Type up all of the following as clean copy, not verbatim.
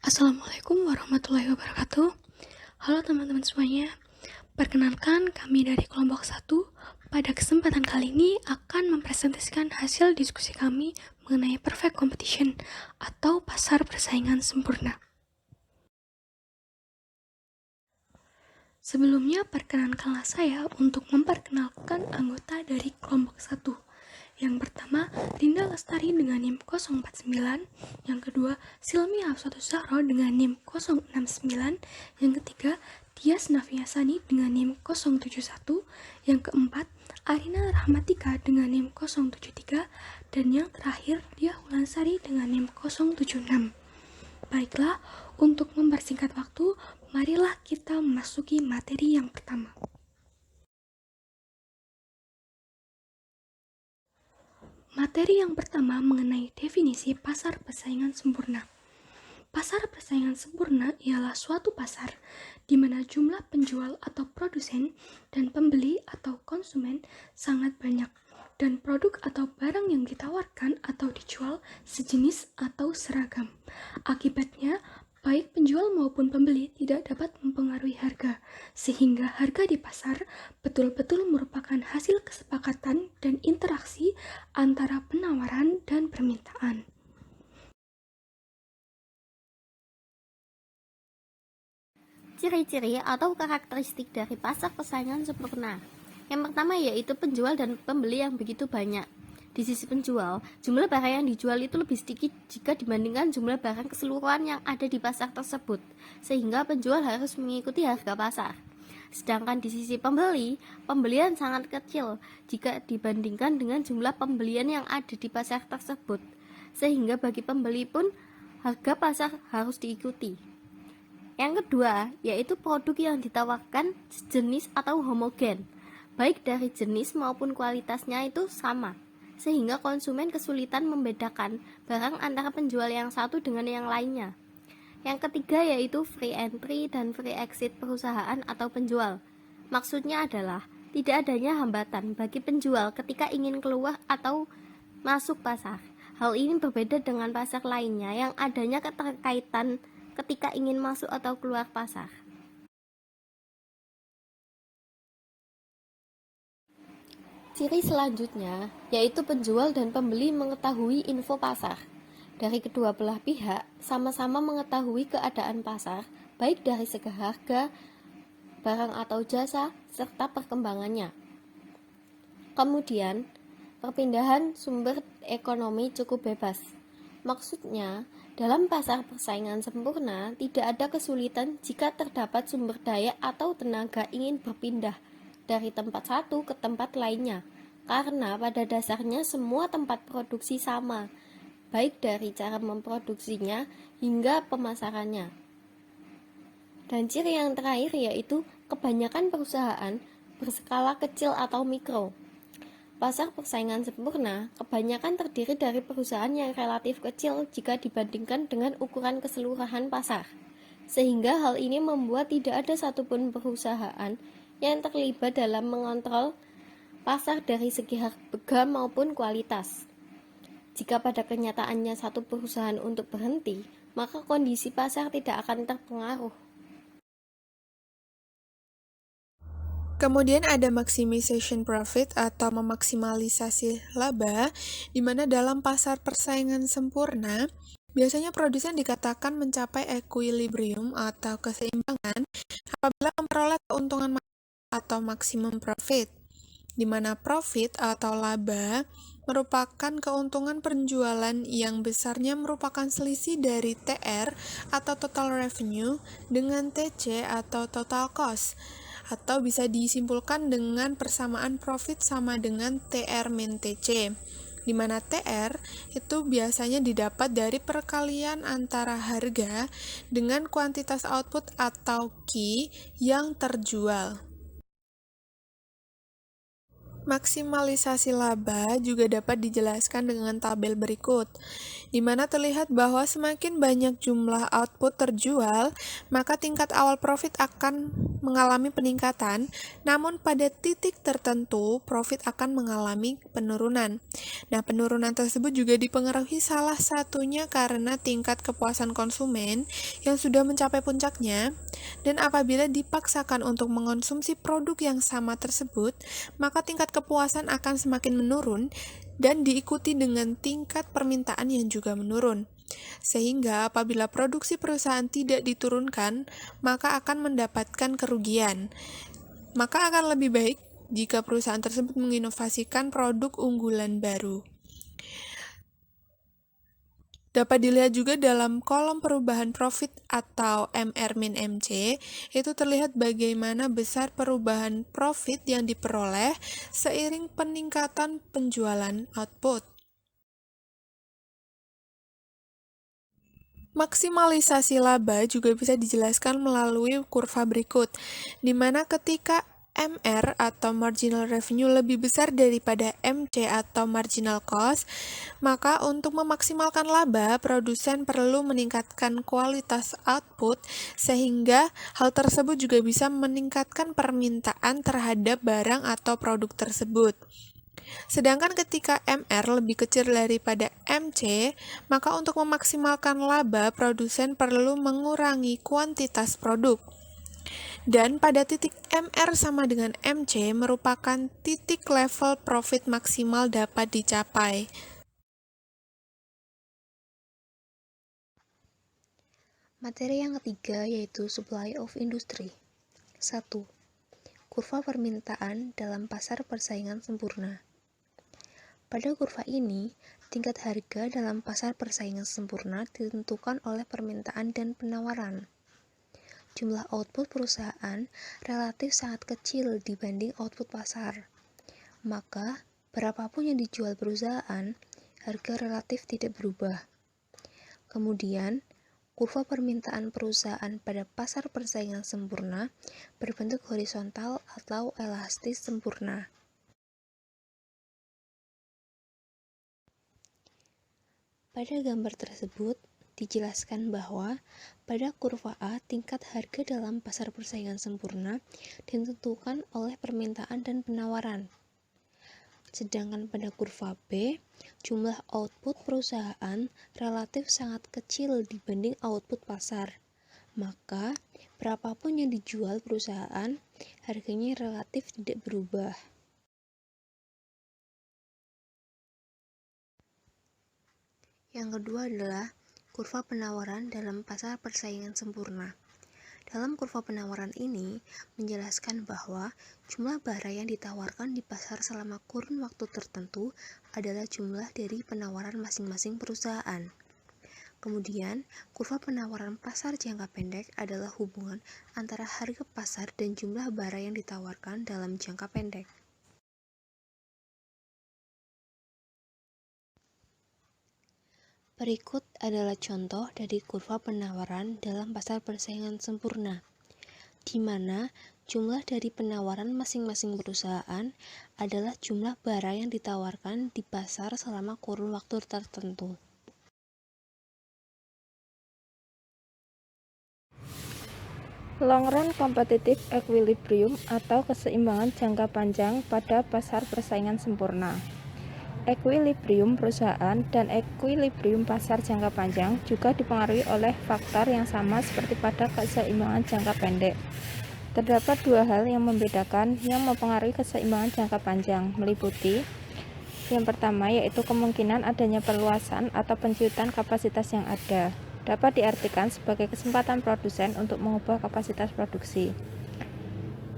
Assalamualaikum warahmatullahi wabarakatuh. Halo teman-teman semuanya. Perkenalkan, kami dari kelompok 1. Pada kesempatan kali ini akan mempresentasikan hasil diskusi kami mengenai perfect competition atau pasar persaingan sempurna. Sebelumnya, perkenankanlah saya untuk memperkenalkan anggota dari kelompok 1. Yang pertama, Linda Lestari dengan NIM 049. Yang kedua, Silmi Hafsatus Zahro dengan NIM 069. Yang ketiga, Tias Nafiasani dengan NIM 071. Yang keempat, Arina Rahmatika dengan NIM 073. Dan yang terakhir, Dia Wulansari dengan NIM 076. Baiklah, untuk mempersingkat waktu, marilah kita memasuki materi yang pertama. Materi yang pertama mengenai definisi pasar persaingan sempurna. Pasar persaingan sempurna ialah suatu pasar di mana jumlah penjual atau produsen dan pembeli atau konsumen sangat banyak dan produk atau barang yang ditawarkan atau dijual sejenis atau seragam. Akibatnya, baik penjual maupun pembeli tidak dapat mempengaruhi harga, sehingga harga di pasar betul-betul merupakan hasil kesepakatan dan interaksi antara penawaran dan permintaan. Ciri-ciri atau karakteristik dari pasar persaingan sempurna. Yang pertama yaitu penjual dan pembeli yang begitu banyak. Di sisi penjual, jumlah barang yang dijual itu lebih sedikit jika dibandingkan jumlah barang keseluruhan yang ada di pasar tersebut, sehingga penjual harus mengikuti harga pasar. Sedangkan di sisi pembeli, pembelian sangat kecil jika dibandingkan dengan jumlah pembelian yang ada di pasar tersebut, sehingga bagi pembeli pun harga pasar harus diikuti. Yang kedua, yaitu produk yang ditawarkan sejenis atau homogen, baik dari jenis maupun kualitasnya itu sama, sehingga konsumen kesulitan membedakan barang antara penjual yang satu dengan yang lainnya. Yang ketiga yaitu free entry dan free exit perusahaan atau penjual. Maksudnya adalah tidak adanya hambatan bagi penjual ketika ingin keluar atau masuk pasar. Hal ini berbeda dengan pasar lainnya yang adanya keterkaitan ketika ingin masuk atau keluar pasar. Ciri selanjutnya yaitu penjual dan pembeli mengetahui info pasar. Dari kedua belah pihak sama-sama mengetahui keadaan pasar, baik dari segi harga, barang atau jasa, serta perkembangannya. Kemudian, perpindahan sumber ekonomi cukup bebas. Maksudnya, dalam pasar persaingan sempurna, tidak ada kesulitan jika terdapat sumber daya atau tenaga ingin berpindah dari tempat satu ke tempat lainnya, karena pada dasarnya semua tempat produksi sama, baik dari cara memproduksinya hingga pemasarannya. Dan ciri yang terakhir yaitu kebanyakan perusahaan berskala kecil atau mikro. Pasar persaingan sempurna kebanyakan terdiri dari perusahaan yang relatif kecil jika dibandingkan dengan ukuran keseluruhan pasar, sehingga hal ini membuat tidak ada satupun perusahaan yang terlibat dalam mengontrol pasar dari segi harga maupun kualitas. Jika pada kenyataannya satu perusahaan untuk berhenti, maka kondisi pasar tidak akan terpengaruh. Kemudian ada maximization profit atau memaksimalisasi laba, di mana dalam pasar persaingan sempurna, biasanya produsen dikatakan mencapai equilibrium atau keseimbangan apabila memperoleh keuntungan atau maksimum profit, di mana profit atau laba merupakan keuntungan penjualan yang besarnya merupakan selisih dari TR atau total revenue dengan TC atau total cost, atau bisa disimpulkan dengan persamaan profit sama dengan TR min TC, di mana TR itu biasanya didapat dari perkalian antara harga dengan kuantitas output atau Q yang terjual. Maksimalisasi laba juga dapat dijelaskan dengan tabel berikut, di mana terlihat bahwa semakin banyak jumlah output terjual, maka tingkat awal profit akan mengalami peningkatan, namun pada titik tertentu profit akan mengalami penurunan. Nah, penurunan tersebut juga dipengaruhi salah satunya karena tingkat kepuasan konsumen yang sudah mencapai puncaknya, dan apabila dipaksakan untuk mengonsumsi produk yang sama tersebut, maka tingkat kepuasan akan semakin menurun dan diikuti dengan tingkat permintaan yang juga menurun. Sehingga apabila produksi perusahaan tidak diturunkan, maka akan mendapatkan kerugian. Maka akan lebih baik jika perusahaan tersebut menginovasikan produk unggulan baru. Dapat dilihat juga dalam kolom perubahan profit atau MR-MC, itu terlihat bagaimana besar perubahan profit yang diperoleh seiring peningkatan penjualan output. Maksimalisasi laba juga bisa dijelaskan melalui kurva berikut, di mana ketika MR atau marginal revenue lebih besar daripada MC atau marginal cost, maka untuk memaksimalkan laba, produsen perlu meningkatkan kualitas output sehingga hal tersebut juga bisa meningkatkan permintaan terhadap barang atau produk tersebut. Sedangkan ketika MR lebih kecil daripada MC, maka untuk memaksimalkan laba, produsen perlu mengurangi kuantitas produk. Dan pada titik MR sama dengan MC merupakan titik level profit maksimal dapat dicapai. Materi yang ketiga yaitu supply of industry. 1. Kurva permintaan dalam pasar persaingan sempurna. Pada kurva ini, tingkat harga dalam pasar persaingan sempurna ditentukan oleh permintaan dan penawaran. Jumlah output perusahaan relatif sangat kecil dibanding output pasar. Maka, berapapun yang dijual perusahaan, harga relatif tidak berubah. Kemudian, kurva permintaan perusahaan pada pasar persaingan sempurna berbentuk horizontal atau elastis sempurna. Pada gambar tersebut, dijelaskan bahwa pada kurva A tingkat harga dalam pasar persaingan sempurna ditentukan oleh permintaan dan penawaran. Sedangkan pada kurva B, jumlah output perusahaan relatif sangat kecil dibanding output pasar. Maka, berapapun yang dijual perusahaan, harganya relatif tidak berubah. Yang kedua adalah kurva penawaran dalam pasar persaingan sempurna. Dalam kurva penawaran ini menjelaskan bahwa jumlah barang yang ditawarkan di pasar selama kurun waktu tertentu adalah jumlah dari penawaran masing-masing perusahaan. Kemudian, kurva penawaran pasar jangka pendek adalah hubungan antara harga pasar dan jumlah barang yang ditawarkan dalam jangka pendek. Berikut adalah contoh dari kurva penawaran dalam pasar persaingan sempurna, di mana jumlah dari penawaran masing-masing perusahaan adalah jumlah barang yang ditawarkan di pasar selama kurun waktu tertentu. Long run competitive equilibrium atau keseimbangan jangka panjang pada pasar persaingan sempurna. Equilibrium perusahaan dan equilibrium pasar jangka panjang juga dipengaruhi oleh faktor yang sama seperti pada keseimbangan jangka pendek. Terdapat dua hal yang membedakan yang mempengaruhi keseimbangan jangka panjang, meliputi yang pertama yaitu kemungkinan adanya perluasan atau penciutan kapasitas yang ada. Dapat diartikan sebagai kesempatan produsen untuk mengubah kapasitas produksi.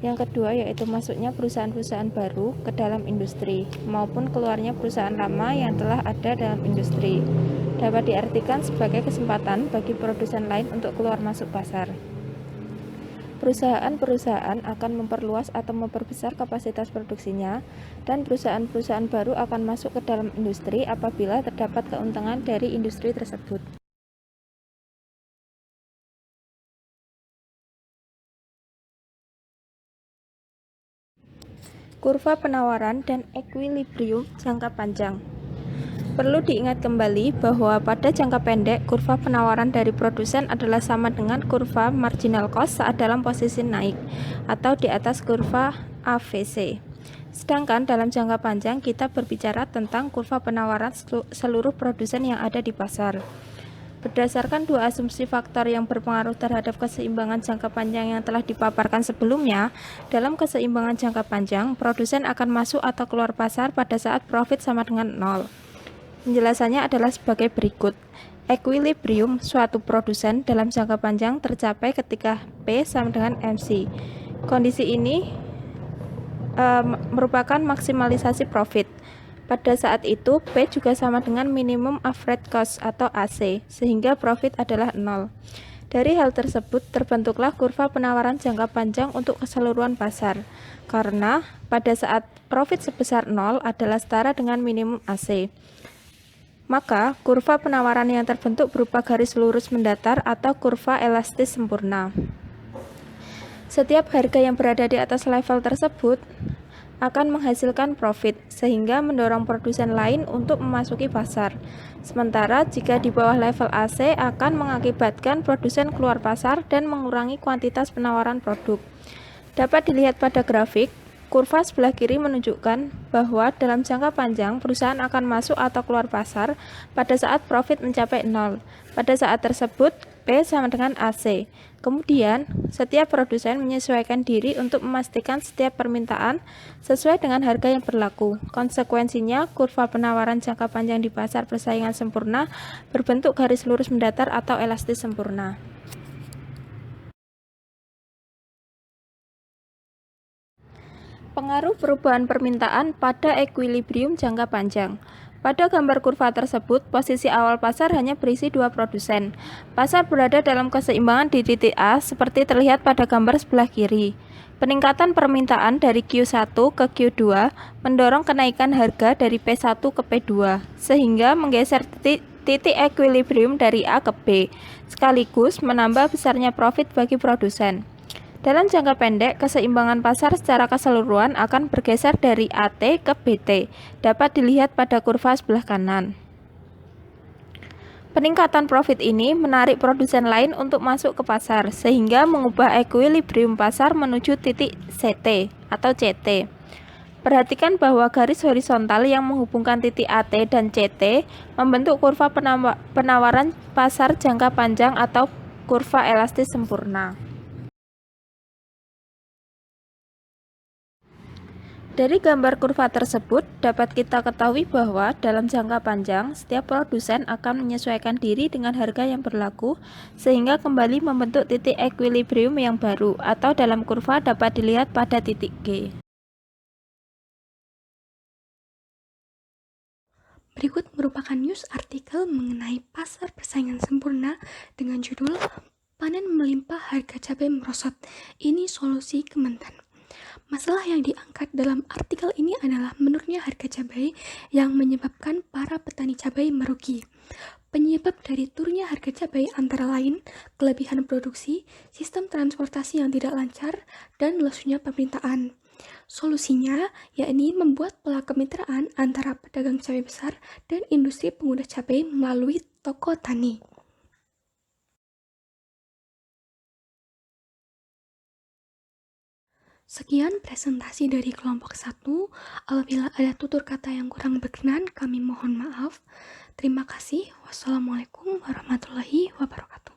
Yang kedua yaitu masuknya perusahaan-perusahaan baru ke dalam industri maupun keluarnya perusahaan lama yang telah ada dalam industri. Dapat diartikan sebagai kesempatan bagi produsen lain untuk keluar masuk pasar. Perusahaan-perusahaan akan memperluas atau memperbesar kapasitas produksinya dan perusahaan-perusahaan baru akan masuk ke dalam industri apabila terdapat keuntungan dari industri tersebut. Kurva penawaran dan ekuilibrium jangka panjang. Perlu diingat kembali bahwa pada jangka pendek, kurva penawaran dari produsen adalah sama dengan kurva marginal cost saat dalam posisi naik atau di atas kurva AVC. Sedangkan dalam jangka panjang kita berbicara tentang kurva penawaran seluruh produsen yang ada di pasar. Berdasarkan dua asumsi faktor yang berpengaruh terhadap keseimbangan jangka panjang yang telah dipaparkan sebelumnya, dalam keseimbangan jangka panjang, produsen akan masuk atau keluar pasar pada saat profit sama dengan 0. Penjelasannya adalah sebagai berikut. Equilibrium suatu produsen dalam jangka panjang tercapai ketika P sama dengan MC. Kondisi ini merupakan maksimalisasi profit. Pada saat itu, P juga sama dengan minimum average cost atau AC, sehingga profit adalah 0. Dari hal tersebut, terbentuklah kurva penawaran jangka panjang untuk keseluruhan pasar, karena pada saat profit sebesar 0 adalah setara dengan minimum AC. Maka, kurva penawaran yang terbentuk berupa garis lurus mendatar atau kurva elastis sempurna. Setiap harga yang berada di atas level tersebut akan menghasilkan profit, sehingga mendorong produsen lain untuk memasuki pasar. Sementara jika di bawah level AC akan mengakibatkan produsen keluar pasar dan mengurangi kuantitas penawaran produk. Dapat dilihat pada grafik, kurva sebelah kiri menunjukkan bahwa dalam jangka panjang perusahaan akan masuk atau keluar pasar pada saat profit mencapai 0. Pada saat tersebut, P sama dengan AC. Kemudian, setiap produsen menyesuaikan diri untuk memastikan setiap permintaan sesuai dengan harga yang berlaku. Konsekuensinya, kurva penawaran jangka panjang di pasar persaingan sempurna berbentuk garis lurus mendatar atau elastis sempurna. Pengaruh perubahan permintaan pada ekuilibrium jangka panjang. Pada gambar kurva tersebut, posisi awal pasar hanya berisi dua produsen. Pasar berada dalam keseimbangan di titik A seperti terlihat pada gambar sebelah kiri. Peningkatan permintaan dari Q1 ke Q2 mendorong kenaikan harga dari P1 ke P2, sehingga menggeser titik ekuilibrium dari A ke B, sekaligus menambah besarnya profit bagi produsen. Dalam jangka pendek, keseimbangan pasar secara keseluruhan akan bergeser dari AT ke BT, dapat dilihat pada kurva sebelah kanan. Peningkatan profit ini menarik produsen lain untuk masuk ke pasar, sehingga mengubah ekuilibrium pasar menuju titik CT atau CT. Perhatikan bahwa garis horizontal yang menghubungkan titik AT dan CT membentuk kurva penawaran pasar jangka panjang atau kurva elastis sempurna. Dari gambar kurva tersebut, dapat kita ketahui bahwa dalam jangka panjang, setiap produsen akan menyesuaikan diri dengan harga yang berlaku, sehingga kembali membentuk titik ekuilibrium yang baru, atau dalam kurva dapat dilihat pada titik G. Berikut merupakan news artikel mengenai pasar persaingan sempurna dengan judul Panen Melimpah Harga Cabai Merosot. Ini solusi Kementan. Masalah yang diangkat dalam artikel ini adalah menurunnya harga cabai yang menyebabkan para petani cabai merugi. Penyebab dari turunnya harga cabai antara lain kelebihan produksi, sistem transportasi yang tidak lancar, dan lesunya permintaan. Solusinya yakni membuat pola kemitraan antara pedagang cabai besar dan industri pengguna cabai melalui toko tani. Sekian presentasi dari kelompok 1. Apabila ada tutur kata yang kurang berkenan, kami mohon maaf. Terima kasih. Wassalamualaikum warahmatullahi wabarakatuh.